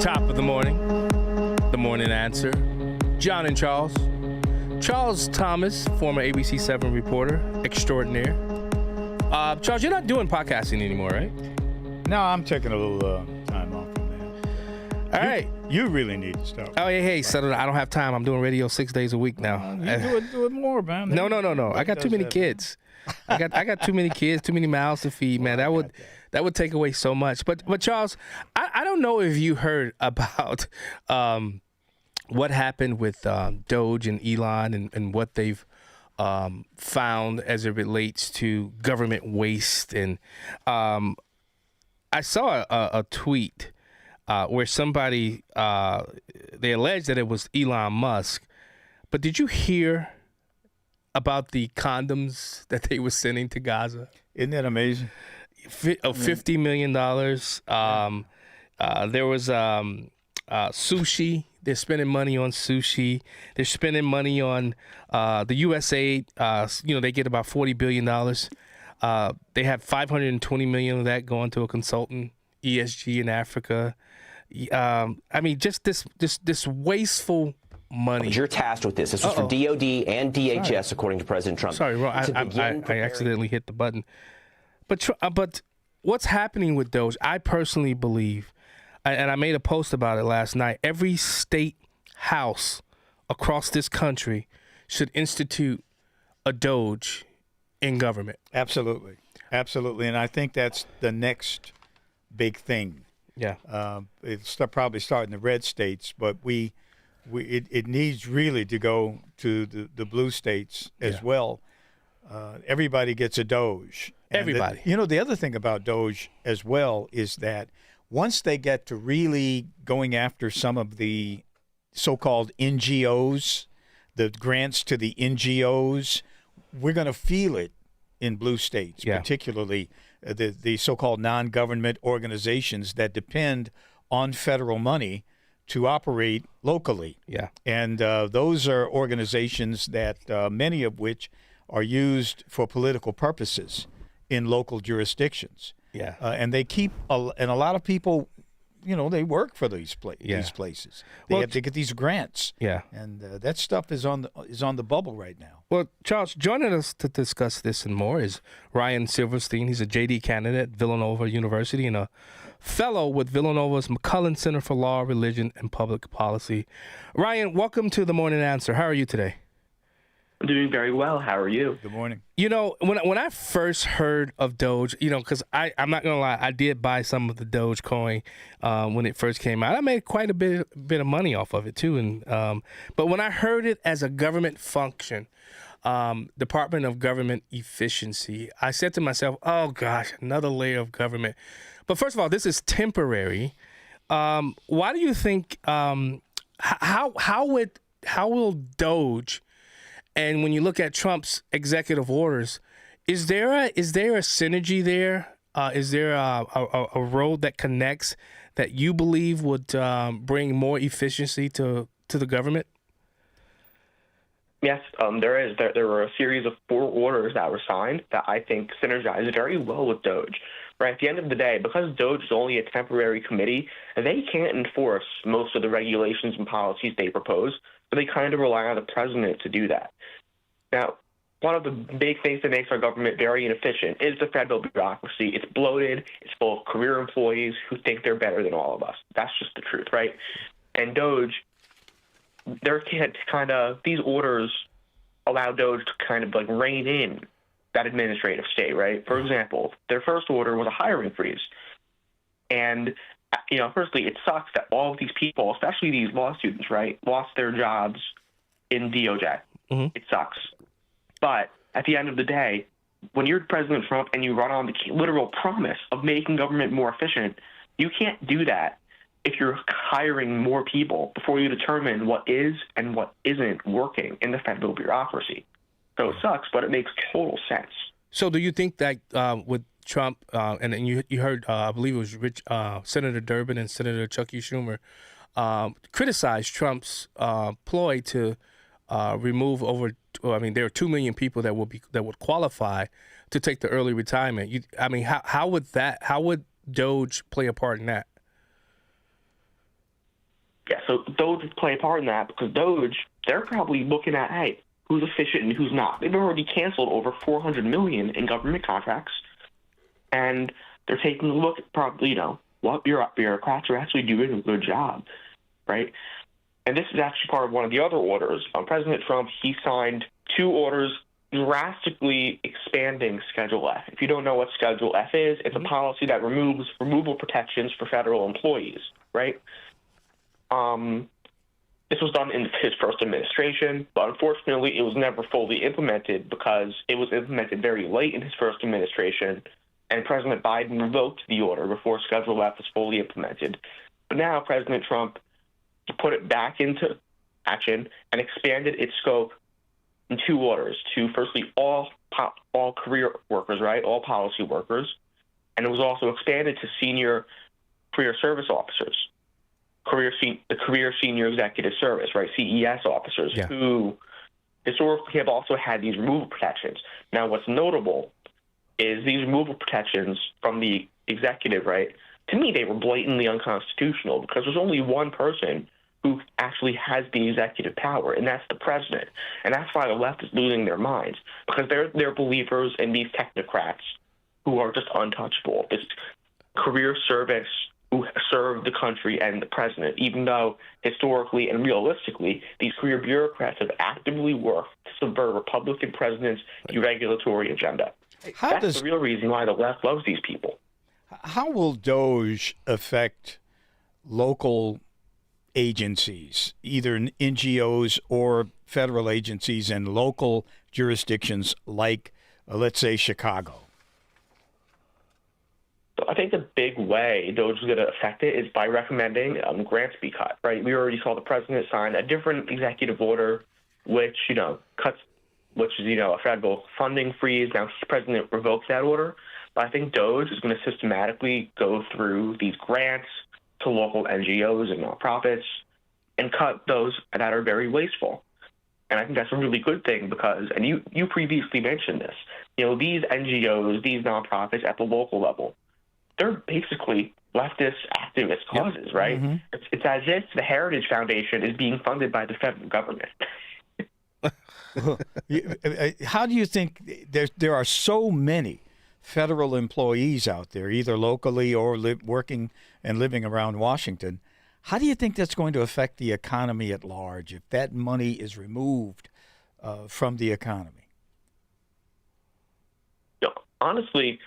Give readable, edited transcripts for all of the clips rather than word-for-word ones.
Top of the morning answer. John and Charles. Charles Thomas, former ABC 7 reporter extraordinaire. Charles, you're not doing podcasting anymore, right? No, I'm taking a little time off from that. All right. You really need to stop. Oh, hey, settle down. I don't have time. I'm doing radio 6 days a week now. You do it more, man. No. I got too many kids. I got too many kids, too many mouths to feed, man. That would take away so much. But Charles, I don't know if you heard about what happened with DOGE and Elon and what they've found as it relates to government waste. And I saw a tweet where somebody, they alleged that it was Elon Musk. But did you hear about the condoms that they were sending to Gaza? Isn't that amazing? $50 million. There was sushi. They're spending money on sushi. They're spending money on the USAID. They get about $40 billion. They have $520 million of that going to a consultant, ESG in Africa. Just this wasteful money. You're tasked with this. This was for DOD and DHS, according to President Trump. Sorry, Ron, I accidentally hit the button. But what's happening with DOGE, I personally believe, and I made a post about it last night, every state house across this country should institute a DOGE in government. Absolutely. And I think that's the next big thing. Yeah. It'll probably start in the red states, but it needs really to go to the blue states as well. Everybody gets a DOGE. And everybody. The other thing about DOGE as well is that once they get to really going after some of the so-called NGOs, the grants to the NGOs, we're going to feel it in blue states, particularly the so-called non-government organizations that depend on federal money to operate locally. Yeah. And those are organizations that many of which are used for political purposes in local jurisdictions. Yeah. And they keep, and a lot of people, they work for these places. They have to get these grants. Yeah. And that stuff is on the bubble right now. Well, Charles, joining us to discuss this and more is Ryan Silverstein. He's a JD candidate at Villanova University and a fellow with Villanova's McCullen Center for Law, Religion, and Public Policy. Ryan, welcome to the Morning Answer. How are you today? I'm doing very well. How are you? Good morning. When I first heard of DOGE, because I'm not going to lie, I did buy some of the DOGE coin when it first came out. I made quite a bit of money off of it, too. And but when I heard it as a government function, Department of Government Efficiency, I said to myself, oh, gosh, another layer of government. But first of all, this is temporary. Why do you think how will DOGE, and when you look at Trump's executive orders, is there a synergy there? Is there a road that connects that you believe would bring more efficiency to the government? Yes, there is. There were a series of 4 orders that were signed that I think synergize very well with DOGE. Right, at the end of the day, because DOGE is only a temporary committee, they can't enforce most of the regulations and policies they propose, so they kind of rely on the president to do that. Now, one of the big things that makes our government very inefficient is the federal bureaucracy. It's bloated. It's full of career employees who think they're better than all of us. That's just the truth, right? And DOGE, these orders allow DOGE to kind of like rein in that administrative state, right? For example, their first order was a hiring freeze. And, firstly, it sucks that all of these people, especially these law students, right, lost their jobs in DOJ. Mm-hmm. It sucks. But at the end of the day, when you're President Trump and you run on the literal promise of making government more efficient, you can't do that if you're hiring more people before you determine what is and what isn't working in the federal bureaucracy. So it sucks, but it makes total sense. So do you think that with Trump, and then you heard, I believe it was Senator Durbin and Senator Chucky Schumer criticized Trump's ploy to remove there are 2 million people that would qualify to take the early retirement. How would DOGE play a part in that? so DOGE would play a part in that because DOGE, they're probably looking at, hey, who's efficient and who's not. They've already canceled over $400 million in government contracts, and they're taking a look at probably, what bureaucrats are actually doing a good job, right? And this is actually part of one of the other orders. President Trump, he signed 2 orders drastically expanding Schedule F. If you don't know what Schedule F is, it's a policy that removes removal protections for federal employees, right? This was done in his first administration, but unfortunately it was never fully implemented because it was implemented very late in his first administration, and President Biden revoked the order before Schedule F was fully implemented. But now President Trump put it back into action and expanded its scope in 2 orders to, firstly, all career workers, right, all policy workers, and it was also expanded to senior career service officers, the Career Senior Executive Service, right, CES officers, who historically have also had these removal protections. Now, what's notable is these removal protections from the executive, right, to me, they were blatantly unconstitutional because there's only one person who actually has the executive power, and that's the president. And that's why the left is losing their minds, because they're believers in these technocrats who are just untouchable. This career service who serve the country and the president, even though historically and realistically, these career bureaucrats have actively worked to subvert Republican presidents' deregulatory agenda. That's the real reason why the left loves these people. How will DOGE affect local agencies, either NGOs or federal agencies in local jurisdictions like, let's say, Chicago? So I think the big way DOGE is going to affect it is by recommending grants be cut, right? We already saw the president sign a different executive order, which, cuts, which is, a federal funding freeze. Now, the president revokes that order. But I think DOGE is going to systematically go through these grants to local NGOs and nonprofits and cut those that are very wasteful. And I think that's a really good thing because, and you previously mentioned this, these NGOs, these nonprofits at the local level, they're basically leftist activist causes, right? Mm-hmm. It's as if the Heritage Foundation is being funded by the federal government. How do you think there are so many federal employees out there, either locally or working and living around Washington? How do you think that's going to affect the economy at large if that money is removed from the economy? Honestly,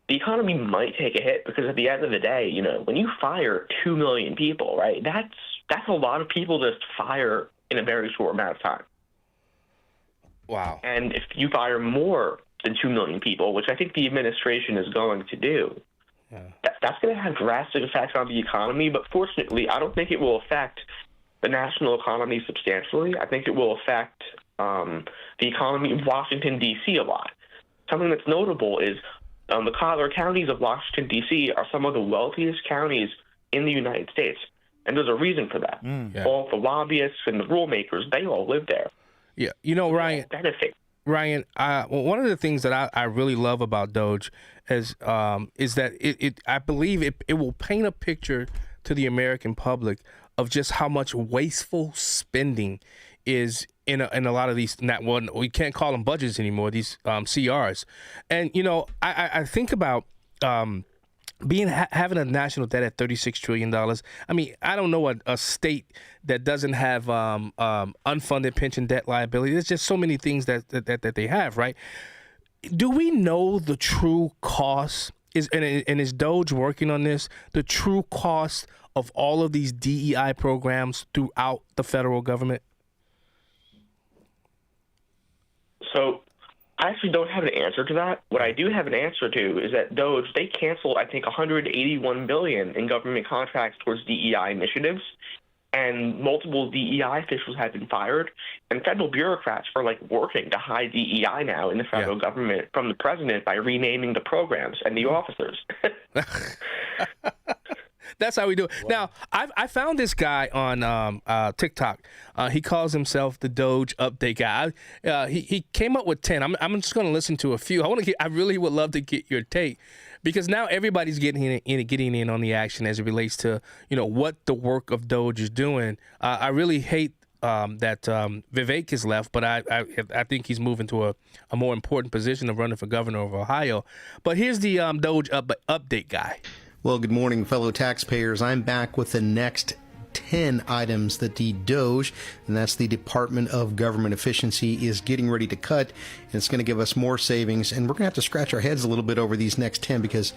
the economy might take a hit because at the end of the day, when you fire 2 million people, right, that's a lot of people to fire in a very short amount of time. Wow. And if you fire more than 2 million people, which I think the administration is going to do, that's going to have drastic effects on the economy. But fortunately, I don't think it will affect the national economy substantially. I think it will affect the economy of Washington, D.C. a lot. Something that's notable is the collar counties of Washington, D.C. are some of the wealthiest counties in the United States. And there's a reason for that. All the lobbyists and the rule makers, they all live there. Yeah. Ryan, one of the things that I really love about DOGE is that it I believe it will paint a picture to the American public of just how much wasteful spending is in a lot of these. We can't call them budgets anymore. These CRs, and I think about having a national debt at $36 trillion. I mean, I don't know a state that doesn't have unfunded pension debt liability. There's just so many things that they have, right? Do we know the true cost? Is DOGE working on this? The true cost of all of these DEI programs throughout the federal government? So I actually don't have an answer to that. What I do have an answer to is that DOGE, they canceled, I think, $181 billion in government contracts towards DEI initiatives, and multiple DEI officials have been fired, and federal bureaucrats are working to hide DEI now in the federal government from the president by renaming the programs and the officers. That's how we do it. Wow. Now, I found this guy on TikTok. He calls himself the Doge update guy. He came up with 10. I'm just going to listen to a few. I really would love to get your take, because now everybody's getting in on the action as it relates to what the work of Doge is doing. I really hate that Vivek is left, but I think he's moving to a more important position of running for governor of Ohio. But here's the Doge update guy. Well, good morning, fellow taxpayers. I'm back with the next 10 items that the DOGE, and that's the Department of Government Efficiency, is getting ready to cut, and it's going to give us more savings. And we're going to have to scratch our heads a little bit over these next 10 because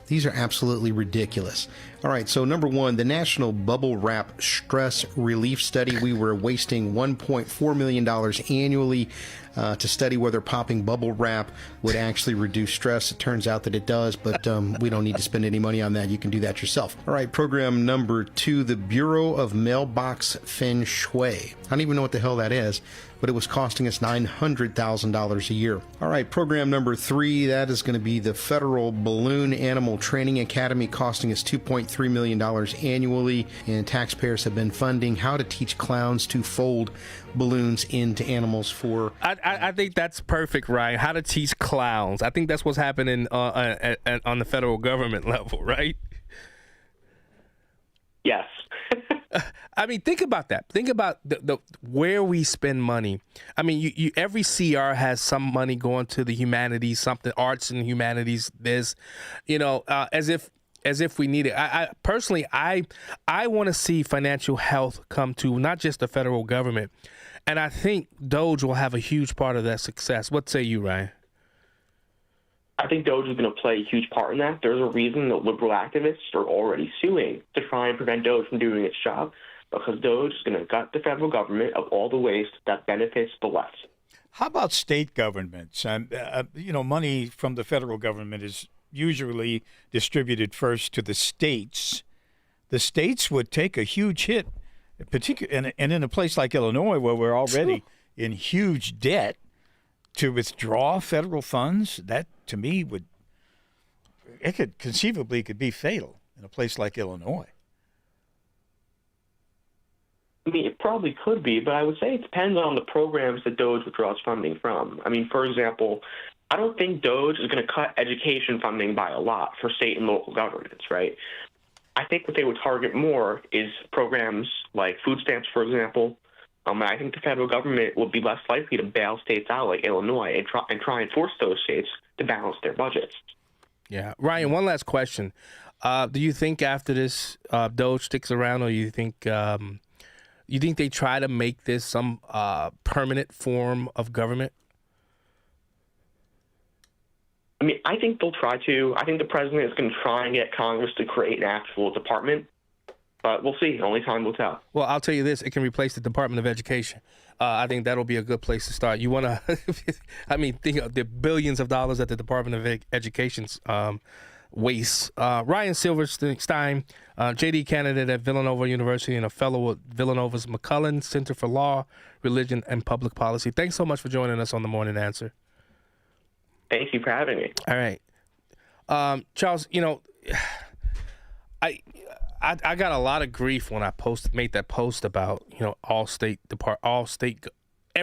these are absolutely ridiculous. All right, so number one, the National Bubble Wrap Stress Relief Study. We were wasting $1.4 million annually to study whether popping bubble wrap would actually reduce stress. It turns out that it does, but we don't need to spend any money on that. You can do that yourself. All right, program number two, the Bureau of Mailbox Feng Shui. I don't even know what the hell that is, but it was costing us $900,000 a year. All right, program number three, that is going to be the Federal Balloon Animal Training Academy, costing us $2.3 million annually, and taxpayers have been funding how to teach clowns to fold balloons into animals for... I think that's perfect, Ryan. How to teach clowns. I think that's what's happening on the federal government level, right? Yes. I mean, think about that. Think about the where we spend money. I mean, you every CR has some money going to the humanities, something arts and humanities. There's, as if we need it. I personally want to see financial health come to not just the federal government, and I think DOGE will have a huge part of that success. What say you, Ryan? I think DOGE is going to play a huge part in that. There's a reason that liberal activists are already suing to try and prevent DOGE from doing its job, because DOGE is going to gut the federal government of all the waste that benefits the left. How about state governments? Money from the federal government is usually distributed first to the states. The states would take a huge hit, particularly, and in a place like Illinois, where we're already in huge debt, to withdraw federal funds, that to me could conceivably be fatal in a place like Illinois. I mean, it probably could be, but I would say it depends on the programs that DOGE withdraws funding from. I mean, for example, I don't think DOGE is going to cut education funding by a lot for state and local governments, right? I think what they would target more is programs like food stamps, for example. I think the federal government will be less likely to bail states out like Illinois and try and force those states to balance their budgets. Yeah. Ryan, one last question. Do you think after this DOGE sticks around, or you think they try to make this some permanent form of government? I mean, I think they'll try to. I think the president is going to try and get Congress to create an actual department. But we'll see. Only time will tell. Well, I'll tell you this. It can replace the Department of Education. I think that'll be a good place to start. You want to, think of the billions of dollars that the Department of Education's wastes. Ryan Silverstein, JD candidate at Villanova University and a fellow at Villanova's McCullen Center for Law, Religion, and Public Policy. Thanks so much for joining us on The Morning Answer. Thank you for having me. All right. Charles, I got a lot of grief when I made that post about all state